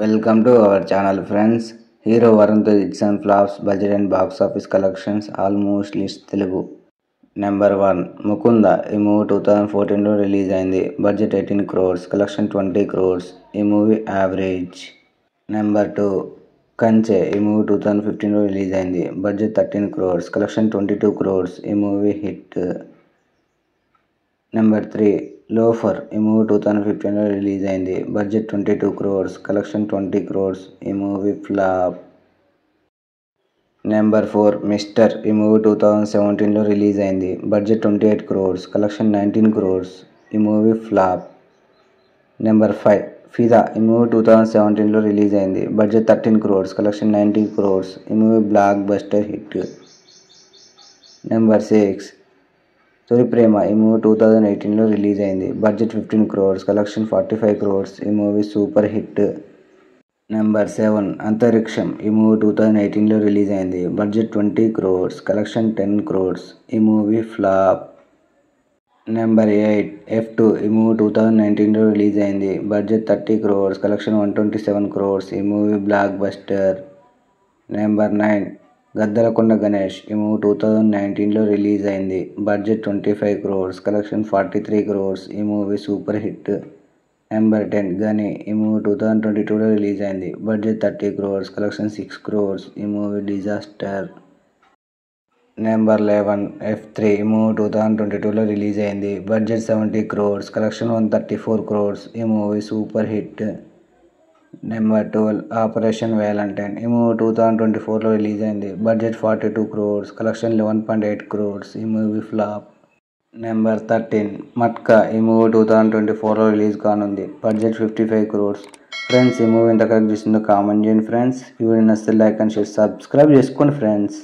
Welcome to our channel friends. Hero Varun Tej's hits and flops, budget and box office collections almost list Telugu. Number 1 Mukunda. ఈ movie 2014లో release అయింది. Budget 18 crores, collection 20 crores. ఈ movie average. Number 2 కంచె. ఈ movie 2015లో release అయింది. Budget 13 crores, collection 22 crores. ఈ movie hit. Number 3 loafer. ఈ movie 2015లో release అయింది. Budget 22 crores, collection 20 crores. ఈ మూవీ ఫ్లాప్. Number 4 mister. ఈ మూవీ 2017లో రిలీజ్ అయింది. Budget 28 crores, collection 19 crores. ఈ మూవీ ఫ్లాప్. నెంబర్ 5 ఫిదా. ఈ మూవీ 2017లో రిలీజ్ అయింది. Budget 13 crores, collection 19 crores. ఈ movie block buster hit. Number 6 తొలి ప్రేమ. ఈ మూవీ 2018లో రిలీజ్ అయింది. Budget 15 crores, collection 45 crores. ఈ మూవీ సూపర్ హిట్. నెంబర్ 7 అంతరిక్షం. ఈ మూవీ 2018లో రిలీజ్ అయింది. Budget 20 crores, collection 10 crores. ఈ మూవీ ఫ్లాప్. Number 8 F2. ఈ మూవీ 2019లో రిలీజ్ అయింది. Budget 30 crores, collection 127 crores. ఈ movie block buster. Number 9 Gaddalakonda Ganesh. ఈ మూవీ 2019లో రిలీజ్ అయింది. Budget 25 crores, collection 43 crores. ఈ మూవీ సూపర్ హిట్. నెంబర్ 10 గని. ఈ మూవీ 2022లో రిలీజ్ అయింది. Budget 30 crores, collection 6 crores. ఈ మూవీ డిజాస్టర్. Number 11 F3. ఈ మూవీ 2022లో రిలీజ్ అయింది. Budget 70 crores, collection 134 crores. ఈ movie super hit. Number 12 operation Valentine. ఈ మూవీ 2024లో రిలీజ్ అయింది. Budget 42 crores, collection 11.8 crores. ఈ మూవీ ఫ్లాప్. నెంబర్ 13 మట్కా. ఈ movie 2024లో release కానుంది. Budget 55 crores. Friends, ఈ మూవీ ఎంత కలెక్ట్ చేసిందో కామెంట్ చేయండి ఫ్రెండ్స్. ఈ వీడియో నచ్చితే లైక్ అండ్ షేర్, సబ్స్క్రైబ్ చేసుకోండి ఫ్రెండ్స్.